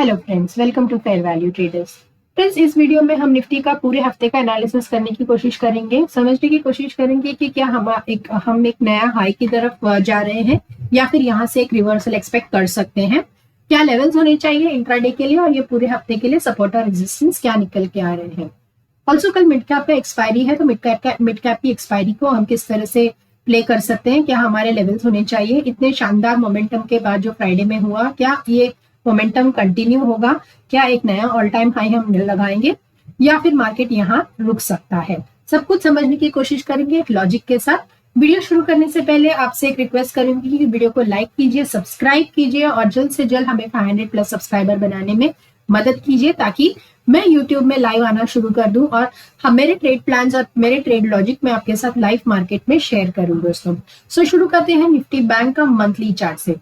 Hello friends, welcome to fair value traders. Friends, इस video में हम निफ्टी का पूरे हफ्ते का एनालिसिस करने की कोशिश करेंगे, समझने की कोशिश करेंगे कि क्या हम एक नया हाई की तरफ जा रहे हैं या फिर यहाँ से एक रिवर्सल एक्सपेक्ट कर सकते हैं। क्या लेवल्स होने चाहिए इंट्राडे के लिए और ये पूरे हफ्ते के लिए सपोर्ट और रेजिस्टेंस क्या निकल के आ रहे हैं। ऑल्सो कल मिड कैप का एक्सपायरी है, तो मिड कैप की एक्सपायरी को हम किस तरह से प्ले कर सकते हैं, क्या हमारे लेवल्स होने चाहिए। इतने शानदार मोमेंटम के बाद जो फ्राइडे में हुआ, क्या ये मोमेंटम कंटिन्यू होगा, क्या एक नया ऑल टाइम हाई हम लगाएंगे या फिर मार्केट यहाँ रुक सकता है। सब कुछ समझने की कोशिश करेंगे एक लॉजिक के साथ। वीडियो शुरू करने से पहले आपसे एक रिक्वेस्ट करूंगी कि वीडियो को लाइक कीजिए, सब्सक्राइब कीजिए और जल्द से जल्द हमें 500 प्लस सब्सक्राइबर बनाने में मदद कीजिए ताकि मैं यूट्यूब में लाइव आना शुरू कर दूं और हम मेरे ट्रेड प्लान्स और मेरे ट्रेड लॉजिक में आपके साथ लाइव मार्केट में शेयर करूं दोस्तों। सो शुरू करते हैं निफ्टी बैंक का मंथली चार्ट से।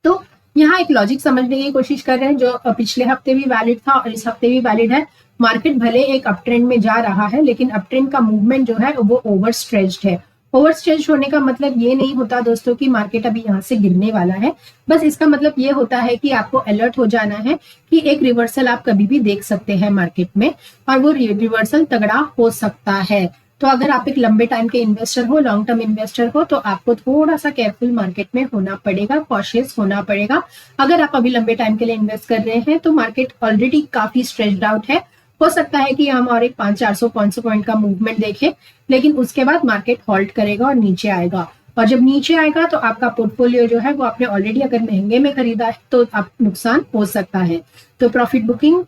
तो यहाँ एक लॉजिक समझने की कोशिश कर रहे हैं जो पिछले हफ्ते भी वैलिड था और इस हफ्ते भी वैलिड है। मार्केट भले एक अप ट्रेंड में जा रहा है लेकिन अप ट्रेंड का मूवमेंट जो है वो ओवर स्ट्रेच्ड है। ओवर स्ट्रेच होने का मतलब ये नहीं होता दोस्तों कि मार्केट अभी यहाँ से गिरने वाला है, बस इसका मतलब ये होता है कि आपको अलर्ट हो जाना है कि एक रिवर्सल आप कभी भी देख सकते हैं मार्केट में और वो रिवर्सल तगड़ा हो सकता है। तो अगर आप एक लंबे टाइम के इन्वेस्टर हो, लॉन्ग टर्म इन्वेस्टर हो, तो आपको थोड़ा सा केयरफुल मार्केट में होना पड़ेगा, कॉशियस होना पड़ेगा। अगर आप अभी लंबे टाइम के लिए इन्वेस्ट कर रहे हैं तो मार्केट ऑलरेडी काफी स्ट्रेच्ड आउट है। हो सकता है कि हम और एक 500-400 पॉइंट का मूवमेंट देखें, लेकिन उसके बाद मार्केट हॉल्ट करेगा और नीचे आएगा। और जब नीचे आएगा तो आपका पोर्टफोलियो जो है वो आपने ऑलरेडी अगर महंगे में खरीदा है तो आप नुकसान हो सकता है। तो प्रॉफिट बुकिंग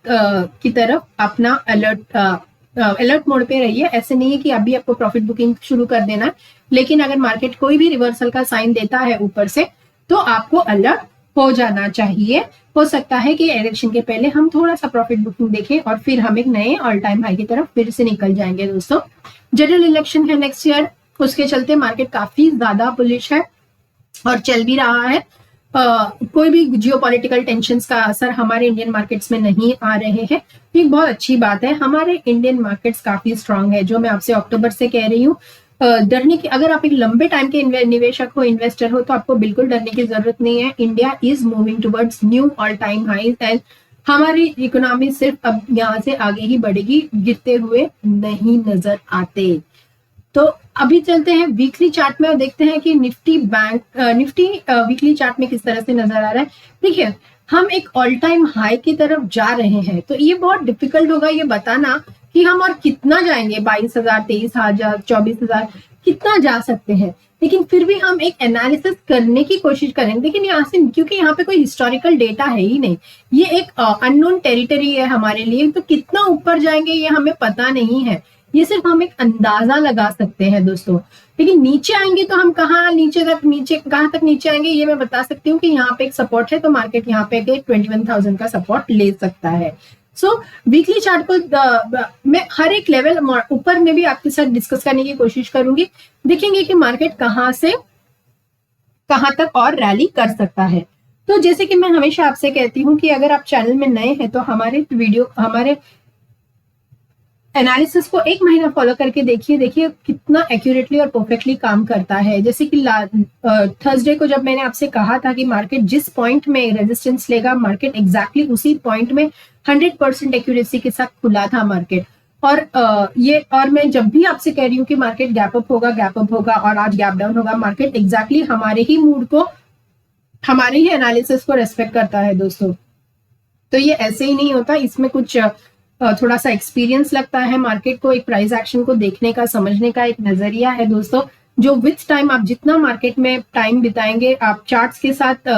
की तरफ अपना अलर्ट मोड पे रहिए। ऐसे नहीं है कि अभी आपको प्रॉफिट बुकिंग शुरू कर देना, लेकिन अगर मार्केट कोई भी रिवर्सल का साइन देता है ऊपर से तो आपको अलर्ट हो जाना चाहिए। हो सकता है कि इलेक्शन के पहले हम थोड़ा सा प्रॉफिट बुकिंग देखें और फिर हम एक नए ऑल टाइम हाई की तरफ फिर से निकल जाएंगे दोस्तों। जनरल इलेक्शन है नेक्स्ट ईयर, उसके चलते मार्केट काफी ज्यादा बुलिश है और चल भी रहा है। कोई भी जियोपॉलिटिकल टेंशंस का असर हमारे इंडियन मार्केट्स में नहीं आ रहे हैं। एक बहुत अच्छी बात है, हमारे इंडियन मार्केट्स काफी स्ट्रांग है। जो मैं आपसे अक्टूबर से कह रही हूँ, डरने की, अगर आप एक लंबे टाइम के निवेशक हो, इन्वेस्टर हो, तो आपको बिल्कुल डरने की जरूरत नहीं है। India is moving towards new all time highs and हमारी इकोनॉमी सिर्फ अब यहाँ से आगे ही बढ़ेगी, गिरते हुए नहीं नजर आते। तो अभी चलते हैं वीकली चार्ट में और देखते हैं कि निफ्टी वीकली चार्ट में किस तरह से नजर आ रहा है। देखिए, हम एक ऑल टाइम हाई की तरफ जा रहे हैं, तो ये बहुत डिफिकल्ट होगा ये बताना कि हम और कितना जाएंगे, 22,000, 23,000, 24,000 कितना जा सकते हैं। लेकिन फिर भी हम एक एनालिसिस करने की कोशिश करेंगे। लेकिन यहाँ से, क्योंकि यहाँ पे कोई हिस्टोरिकल डेटा है ही नहीं, ये एक अननोन टेरिटरी है हमारे लिए, तो कितना ऊपर जाएंगे ये हमें पता नहीं है। ये सिर्फ हम एक अंदाजा लगा सकते हैं दोस्तों। लेकिन नीचे आएंगे तो हम कहाँ तक नीचे आएंगे ये मैं बता सकती हूँ कि यहाँ पे एक सपोर्ट है, तो मार्केट यहाँ पे 21,000 का सपोर्ट ले सकता है। सो वीकली चार्ट को मैं हर एक लेवल ऊपर में भी आपके साथ डिस्कस करने की कोशिश करूंगी। देखेंगे कि मार्केट कहाँ से कहाँ तक और रैली कर सकता है। तो जैसे कि मैं हमेशा आपसे कहती हूँ कि अगर आप चैनल में नए हैं तो हमारे एनालिसिस को एक महीना फॉलो करके देखिए कितना एक्यूरेटली और परफेक्टली काम करता है। जैसे कि थर्सडे को जब मैंने आपसे कहा था कि मार्केट जिस पॉइंट में रेजिस्टेंस लेगा, मार्केट एग्जैक्टली उसी पॉइंट में 100% एक्यूरेसी के साथ खुला था मार्केट। और मैं जब भी आपसे कह रही हूँ कि मार्केट गैप अप होगा और आज गैप डाउन होगा, मार्केट एग्जैक्टली हमारे ही मूड को, हमारे ही एनालिसिस को रेस्पेक्ट करता है दोस्तों। तो ये ऐसे ही नहीं होता, इसमें कुछ थोड़ा सा एक्सपीरियंस लगता है मार्केट को, एक प्राइस एक्शन को देखने का, समझने का एक नजरिया है दोस्तों, जो विथ टाइम आप जितना मार्केट में टाइम बिताएंगे, आप चार्ट्स के साथ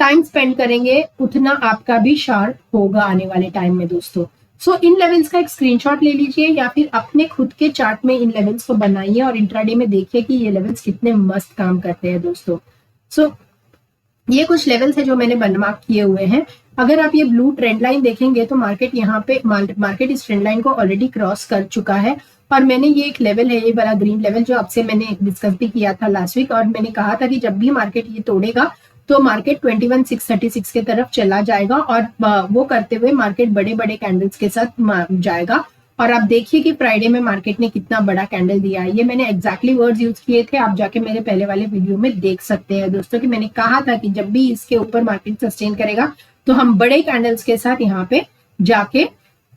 टाइम स्पेंड करेंगे, उतना आपका भी शार्प होगा आने वाले टाइम में दोस्तों। सो इन लेवल्स का एक स्क्रीनशॉट ले लीजिए या फिर अपने खुद के चार्ट में इन लेवल्स को बनाइए और इंट्राडे में देखिए कि ये लेवल्स कितने मस्त काम करते हैं दोस्तों। सो ये कुछ लेवल्स है जो मैंने बनमार्क किए हुए हैं। अगर आप ये ब्लू ट्रेंड लाइन देखेंगे तो मार्केट इस ट्रेंड लाइन को ऑलरेडी क्रॉस कर चुका है। और मैंने ये एक लेवल है, ये वाला ग्रीन लेवल, जो आपसे मैंने डिस्कस भी किया था लास्ट वीक, और मैंने कहा था कि जब भी मार्केट ये तोड़ेगा तो मार्केट 21,636 के तरफ चला जाएगा और वो करते हुए मार्केट बड़े बड़े कैंडल्स के साथ जाएगा। और आप देखिए कि फ्राइडे में मार्केट ने कितना बड़ा कैंडल दिया है। ये मैंने एग्जैक्टली वर्ड्स यूज किए थे, आप जाके मेरे पहले वाले वीडियो में देख सकते हैं दोस्तों, कि मैंने कहा था कि जब भी इसके ऊपर मार्केट सस्टेन करेगा तो हम बड़े कैंडल्स के साथ यहाँ पे जाके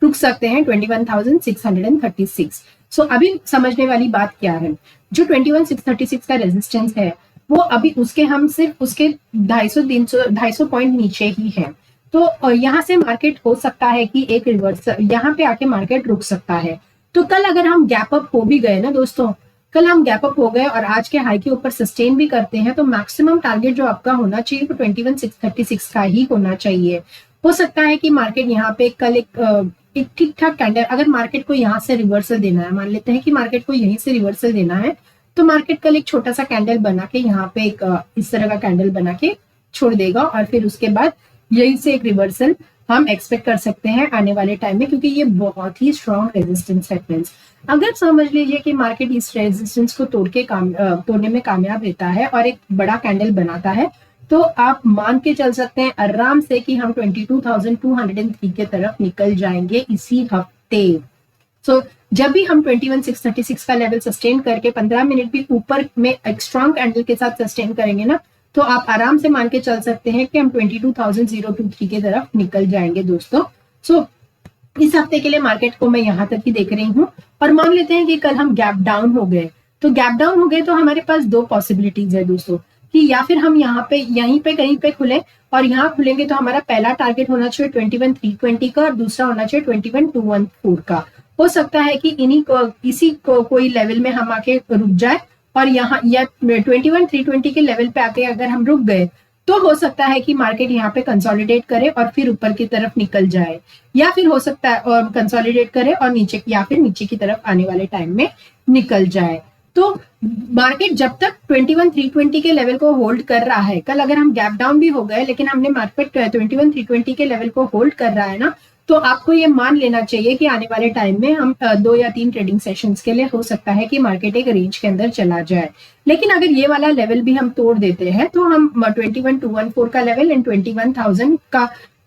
रुक सकते हैं 21,636। सो अभी समझने वाली बात क्या है, जो 21,636 का रेजिस्टेंस है वो अभी उसके हम सिर्फ उसके 250 पॉइंट नीचे ही है। तो यहाँ से मार्केट हो सकता है कि एक रिवर्स यहाँ पे आके मार्केट रुक सकता है। तो कल अगर हम गैप अप हो भी गए ना दोस्तों, कल हम गैप अप हो गए और आज के हाई के ऊपर सस्टेन भी करते हैं, तो मैक्सिमम टारगेट जो आपका होना चाहिए वो 21,636 का ही होना चाहिए। हो सकता है कि मार्केट यहाँ पे कल एक ठीक ठाक कैंडल, अगर मार्केट को यहाँ से रिवर्सल देना है, मान लेते हैं कि मार्केट को यहीं से रिवर्सल देना है, तो मार्केट कल एक छोटा सा कैंडल बना के यहाँ पे एक इस तरह का कैंडल बना के छोड़ देगा और फिर उसके बाद यहीं से एक रिवर्सल हम एक्सपेक्ट कर सकते हैं आने वाले टाइम में, क्योंकि ये बहुत ही स्ट्रॉन्ग रेजिस्टेंस है फ्रेंड्स। अगर समझ लीजिए कि मार्केट इस रेजिस्टेंस को तोड़ने में कामयाब रहता है और एक बड़ा कैंडल बनाता है, तो आप मान के चल सकते हैं आराम से कि हम 22,203 के तरफ निकल जाएंगे इसी हफ्ते। सो जब भी हम 21,636 का लेवल सस्टेन करके 15 मिनट भी ऊपर में एक स्ट्रॉन्ग कैंडल के साथ सस्टेन करेंगे ना, तो आप आराम से मान के चल सकते हैं कि हम 22,023 के तरफ निकल जाएंगे दोस्तों। सो इस हफ्ते के लिए मार्केट को मैं यहाँ तक ही देख रही हूँ। और मान लेते हैं कि कल हम गैप डाउन हो गए, तो गैप डाउन हो गए तो हमारे पास दो पॉसिबिलिटीज है दोस्तों, कि या फिर हम यहाँ पे यहीं पे कहीं पे खुले, और यहाँ खुलेंगे तो हमारा पहला टारगेट होना चाहिए 21,320 का और दूसरा होना चाहिए 21,214 का। हो सकता है कि इसी कोई लेवल में हम आके रुक जाए और यहाँ या 21,320 के लेवल पे आके अगर हम रुक गए तो हो सकता है कि मार्केट यहाँ पे कंसोलिडेट करे और फिर ऊपर की तरफ निकल जाए, या फिर हो सकता है और कंसोलिडेट करे और नीचे की तरफ आने वाले टाइम में निकल जाए। तो मार्केट जब तक 21,320 के लेवल को होल्ड कर रहा है, कल अगर हम गैप डाउन भी हो गए लेकिन हमने मार्केट 21,320 के लेवल को होल्ड कर रहा है ना, तो आपको ये मान लेना चाहिए कि आने वाले टाइम में हम 2 या 3 ट्रेडिंग सेशंस के लिए हो सकता है कि मार्केट एक रेंज के अंदर चला जाए। लेकिन अगर ये वाला लेवल भी हम तोड़ देते हैं तो हम 21,214 का लेवल एंड 21,000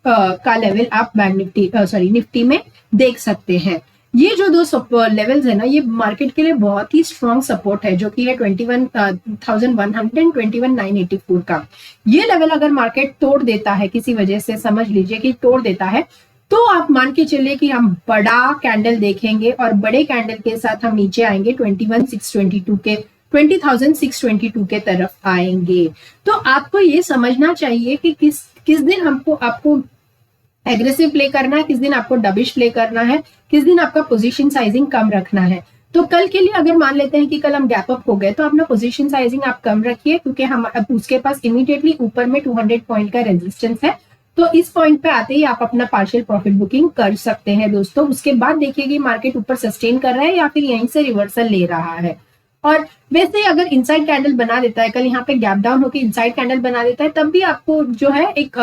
का लेवल आप निफ्टी में देख सकते हैं। ये जो दो लेवल्स है ना, ये मार्केट के लिए बहुत ही स्ट्रॉन्ग सपोर्ट है, जो कि है 21,100 एंड 21,984 का। ये लेवल अगर मार्केट तोड़ देता है किसी वजह से, समझ लीजिए कि तोड़ देता है, तो आप मान के चलिए कि हम बड़ा कैंडल देखेंगे और बड़े कैंडल के साथ हम नीचे आएंगे 20,622 के तरफ आएंगे। तो आपको ये समझना चाहिए कि किस दिन आपको एग्रेसिव प्ले करना है, किस दिन आपको डबिश प्ले करना है, किस दिन आपका पोजीशन साइजिंग कम रखना है। तो कल के लिए अगर मान लेते हैं कि कल हम गैप अप हो गए, तो अपना पोजीशन साइजिंग आप कम रखिए, क्योंकि हम उसके पास इमीडिएटली ऊपर में 200 पॉइंट का रेजिस्टेंस है। तो इस पॉइंट पे आते ही आप अपना पार्शियल प्रॉफिट बुकिंग कर सकते हैं दोस्तों। उसके बाद देखिए कि मार्केट ऊपर सस्टेन कर रहा है या फिर यहीं से रिवर्सल ले रहा है। और वैसे अगर इनसाइड कैंडल बना देता है, कल यहाँ पे गैप डाउन होकर इनसाइड कैंडल बना देता है, तब भी आपको जो है एक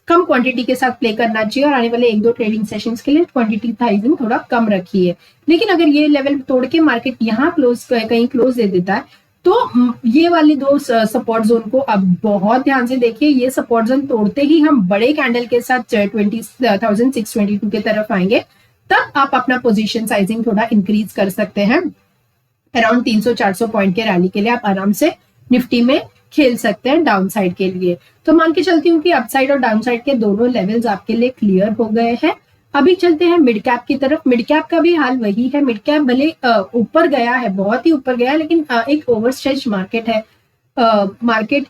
कम क्वांटिटी के साथ प्ले करना चाहिए और आने वाले 1-2 ट्रेडिंग सेशंस के लिए क्वांटिटी साइजिंग थोड़ा कम रखिए। लेकिन अगर ये लेवल तोड़ के मार्केट यहाँ कहीं क्लोज दे देता है, तो ये वाले दो सपोर्ट जोन को अब बहुत ध्यान से देखिए। ये सपोर्ट जोन तोड़ते ही हम बड़े कैंडल के साथ 20,622 के तरफ आएंगे, तब आप अपना पोजीशन साइजिंग थोड़ा इंक्रीज कर सकते हैं। अराउंड 300-400 पॉइंट के रैली के लिए आप आराम से निफ्टी में खेल सकते हैं डाउन साइड के लिए। तो मान के चलती हूँ कि अपसाइड और डाउन साइड के दोनों लेवल्स आपके लिए क्लियर हो गए हैं। अभी चलते हैं मिड कैप की तरफ। मिड कैप का भी हाल वही है। मिड कैप भले ऊपर गया है, बहुत ही ऊपर गया है, लेकिन एक ओवरस्ट्रेच मार्केट है। मार्केट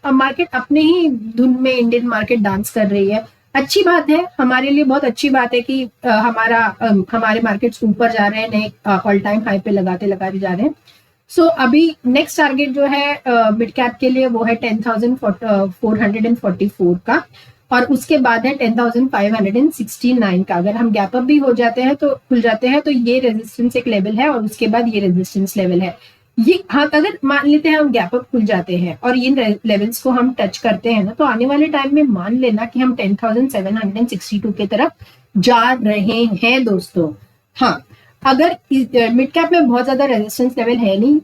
मार्केट अपने ही धुन में इंडियन मार्केट डांस कर रही है। अच्छी बात है, हमारे लिए बहुत अच्छी बात है कि हमारे मार्केट्स ऊपर जा रहे हैं, नए ऑल टाइम हाई पे लगाते जा रहे हैं। सो अभी नेक्स्ट टारगेट जो है मिड कैप के लिए वो है 10,444 का, और उसके बाद है 10,569 का। अगर हम गैप अप भी हो जाते हैं तो खुल जाते हैं, तो ये रेजिस्टेंस एक लेवल है और उसके बाद ये रेजिस्टेंस लेवल है। ये हाँ, अगर मान लेते हैं हम गैप अप खुल जाते हैं और इन लेवल्स को हम टच करते हैं ना, तो आने वाले टाइम में मान लेना कि हम 10,762 के तरफ जा रहे हैं दोस्तों। हाँ, अगर मिड कैप में बहुत ज्यादा रेजिस्टेंस लेवल है नहीं,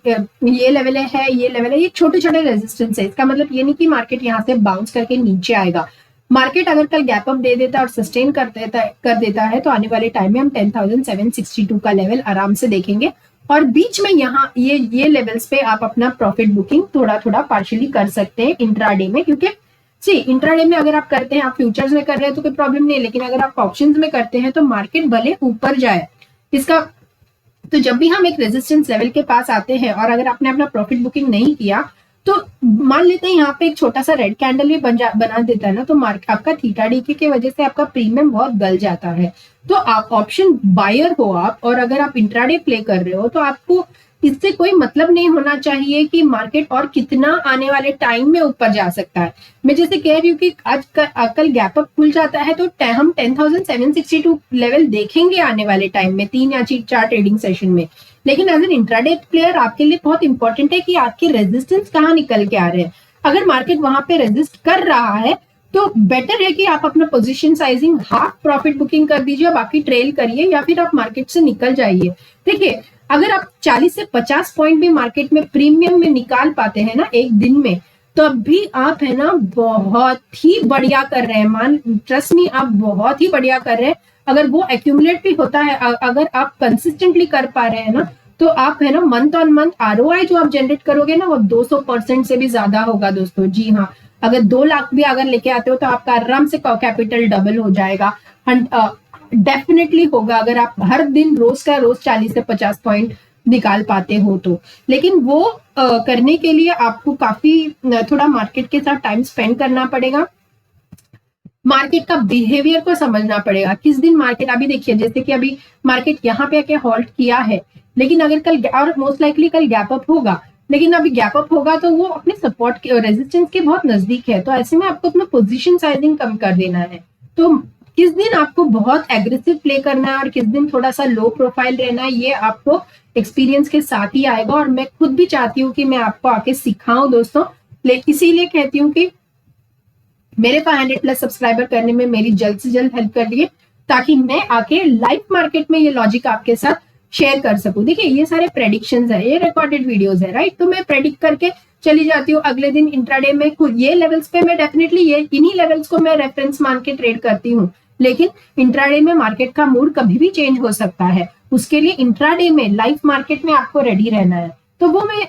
ये लेवल है, ये छोटे छोटे रेजिस्टेंस है। इसका मतलब ये नहीं कि मार्केट यहाँ से बाउंस करके नीचे आएगा। मार्केट अगर कल गैप अप दे देता है और सस्टेन कर देता है, तो आने वाले टाइम में हम 10,762 का लेवल आराम से देखेंगे। और बीच में यहाँ ये लेवल्स पे आप अपना प्रॉफिट बुकिंग थोड़ा थोड़ा पार्शियली कर सकते हैं इंट्राडे में, क्योंकि इंट्राडे में अगर आप करते हैं, आप फ्यूचर्स में कर रहे हैं तो कोई प्रॉब्लम नहीं है, लेकिन अगर आप ऑप्शंस में करते हैं तो मार्केट भले ऊपर जाए इसका, तो जब भी हम एक रेजिस्टेंस लेवल के पास आते हैं और अगर आपने अपना प्रॉफिट बुकिंग नहीं किया तो मान लेते हैं यहाँ पे एक छोटा सा रेड कैंडल भी बना देता है ना, तो आपका थीटा डीके की वजह से आपका प्रीमियम बहुत गल जाता है। तो आप ऑप्शन बायर हो आप, और अगर आप इंट्राडे प्ले कर रहे हो तो आपको इससे कोई मतलब नहीं होना चाहिए कि मार्केट और कितना आने वाले टाइम में ऊपर जा सकता है। मैं जैसे कह रही हूँ कि आज कल गैप अप खुल जाता है तो हम 10,762 लेवल देखेंगे आने वाले टाइम में 3 या 4 ट्रेडिंग सेशन में। लेकिन एज एन इंट्राडे प्लेयर आपके लिए बहुत इंपॉर्टेंट है कि आपके रेजिस्टेंस कहाँ निकल के आ रहे हैं। अगर मार्केट वहां पे रेजिस्ट कर रहा है तो बेटर है कि आप अपना position sizing half profit booking कर दीजिए, बाकी ट्रेल करिए या फिर आप मार्केट से निकल जाइए। देखिए, अगर आप 40 से 50 पॉइंट भी मार्केट में प्रीमियम में निकाल पाते हैं ना एक दिन में, तो अब भी आप है ना बहुत ही बढ़िया कर रहे हैं। ट्रस्ट मी, आप बहुत ही बढ़िया कर रहे हैं। अगर वो एक्यूमुलेट भी होता है, अगर आप कंसिस्टेंटली कर पा रहे हैं ना, तो आप है ना मंथ ऑन मंथ आरओआई जो आप जनरेट करोगे ना वो 200% से भी ज्यादा होगा दोस्तों। जी हाँ, अगर 2 लाख भी अगर लेके आते हो तो आपका आराम से कैपिटल डबल हो जाएगा, डेफिनेटली होगा अगर आप हर दिन रोज का रोज 40 से 50 पॉइंट निकाल पाते हो तो। लेकिन वो करने के लिए आपको काफी थोड़ा मार्केट के साथ टाइम स्पेंड करना पड़ेगा, मार्केट का बिहेवियर को समझना पड़ेगा। किस दिन मार्केट, अभी देखिए जैसे कि अभी मार्केट यहाँ पे आके हॉल्ट किया है, लेकिन अगर कल, और मोस्ट लाइकली कल गैप अप होगा, लेकिन अभी गैप अप होगा तो वो अपने सपोर्ट के रेजिस्टेंस के बहुत नजदीक है, तो ऐसे में आपको अपना पोजीशन साइजिंग कम कर देना है। तो किस दिन आपको बहुत एग्रेसिव प्ले करना है और किस दिन थोड़ा सा लो प्रोफाइल रहना है, ये आपको एक्सपीरियंस के साथ ही आएगा। और मैं खुद भी चाहती हूँ कि मैं आपको आके सिखाऊं दोस्तों, इसीलिए कहती हूँ कि मेरे 500+ सब्सक्राइबर करने में मेरी जल्द से जल्द हेल्प कर दिए, ताकि मैं आके लाइव मार्केट में ये लॉजिक आपके साथ शेयर कर सकूं। देखिए, ये सारे प्रेडिक्शंस है, ये रिकॉर्डेड वीडियोस है, राइट। तो मैं प्रेडिक्ट करके चली जाती हूँ, अगले दिन इंट्राडे में ये लेवल्स पे मैं डेफिनेटली इन्हीं लेवल्स को मैं रेफरेंस मान के ट्रेड करती हूँ। लेकिन इंट्राडे में मार्केट का मूड कभी भी चेंज हो सकता है, उसके लिए इंट्राडे में लाइव मार्केट में आपको रेडी रहना है। तो वो मैं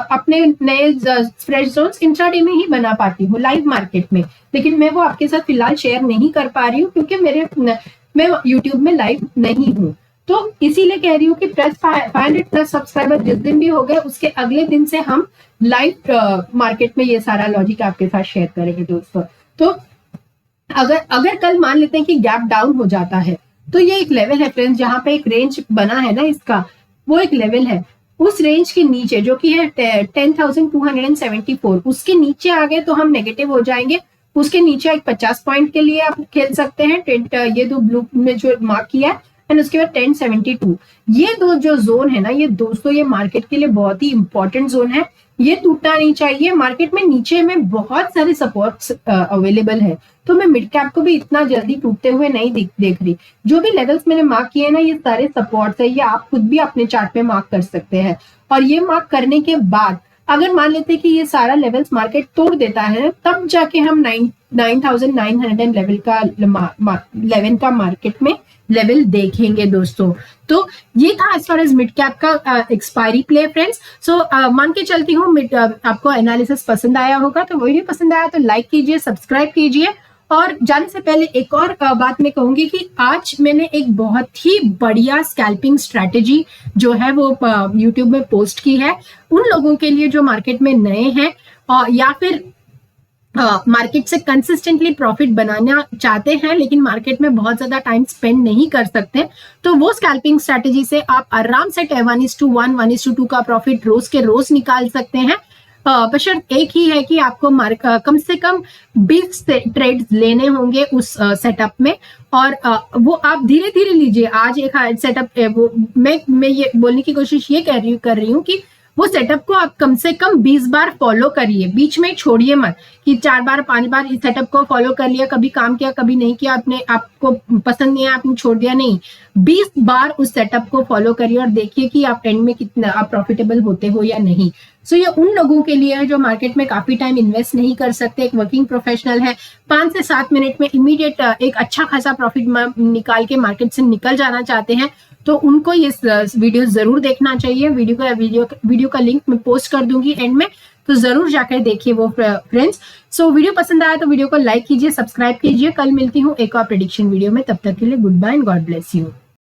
अपने नए फ्रेश जोन्स इंट्राडे में ही बना पाती हूँ लाइव मार्केट में, लेकिन मैं वो आपके साथ फिलहाल शेयर नहीं कर पा रही हूँ क्योंकि मैं यूट्यूब में लाइव नहीं हूँ। तो इसीलिए कह रही हूँ कि 500+ सब्सक्राइबर जिस दिन भी हो गए उसके अगले दिन से हम लाइव मार्केट में ये सारा लॉजिक आपके साथ शेयर करेंगे दोस्तों। तो अगर कल मान लेते हैं कि गैप डाउन हो जाता है, तो ये एक लेवल है फ्रेंड्स, जहां पे एक रेंज बना है ना इसका, वो एक लेवल है। उस रेंज के नीचे जो कि है 10,274, उसके नीचे आ गए तो हम नेगेटिव हो जाएंगे। उसके नीचे एक 50 पॉइंट के लिए आप खेल सकते हैं, ये दो ब्लू में जो मार्क किया है, एंड उसके बाद 1072। ये दो जो जोन है ना, ये दोस्तों ये मार्केट के लिए बहुत ही इंपॉर्टेंट जोन है, ये टूटना नहीं चाहिए। मार्केट में नीचे में बहुत सारे सपोर्ट्स अवेलेबल है, तो मैं मिड कैप को भी इतना जल्दी टूटते हुए नहीं देख रही। जो भी लेवल्स मैंने मार्क किए ना, ये सारे सपोर्ट्स है, ये आप खुद भी अपने चार्ट पे मार्क कर सकते हैं। और ये मार्क करने के बाद अगर मान लेते हैं कि ये सारा लेवल्स मार्केट तोड़ देता है, तब जाके हम 9,900 लेवल का मार्केट में लेवल देखेंगे दोस्तों। तो ये था as far as mid cap का एक्सपायरी प्ले फ्रेंड्स। सो मान के चलती हूँ आपको एनालिसिस पसंद आया होगा, तो वीडियो पसंद आया तो लाइक कीजिए, सब्सक्राइब कीजिए। और जाने से पहले एक और बात मैं कहूंगी कि आज मैंने एक बहुत ही बढ़िया स्कैल्पिंग स्ट्रैटेजी जो है वो यूट्यूब में पोस्ट की है, उन लोगों के लिए जो मार्केट में नए हैं या फिर मार्केट से कंसिस्टेंटली प्रॉफिट बनाना चाहते हैं लेकिन मार्केट में बहुत ज्यादा टाइम स्पेंड नहीं कर सकते। तो वो स्कैल्पिंग स्ट्रैटेजी से आप आराम से 1:1, 1:2 का प्रॉफिट रोज के रोज निकाल सकते हैं। बशर्त एक ही है कि आपको कम से कम 20 ट्रेड्स लेने होंगे उस सेटअप में, और वो आप धीरे धीरे लीजिए। आज एक सेटअप वो मैं ये बोलने की कोशिश ये कर रही हूँ कि वो सेटअप को आप कम से कम 20 बार फॉलो करिए, बीच में छोड़िए मत कि 4 बार 5 बार इस सेटअप को फॉलो कर लिया, कभी काम किया कभी नहीं किया, आपको पसंद नहीं है आपने छोड़ दिया, नहीं, 20 बार उस सेटअप को फॉलो करिए और देखिए कि आप एंड में कितना आप प्रॉफिटेबल होते हो या नहीं। सो ये उन लोगों के लिए है जो मार्केट में काफी टाइम इन्वेस्ट नहीं कर सकते, एक वर्किंग प्रोफेशनल है, 5 से 7 मिनट में इमीडिएट एक अच्छा खासा प्रॉफिट निकाल के मार्केट से निकल जाना चाहते हैं, तो उनको ये वीडियो जरूर देखना चाहिए। वीडियो का लिंक मैं पोस्ट कर दूंगी एंड में, तो जरूर जाकर देखिए वो फ्रेंड्स। सो वीडियो पसंद आया तो वीडियो को लाइक कीजिए, सब्सक्राइब कीजिए। कल मिलती हूँ एक और प्रेडिक्शन वीडियो में, तब तक के लिए goodbye and God bless you.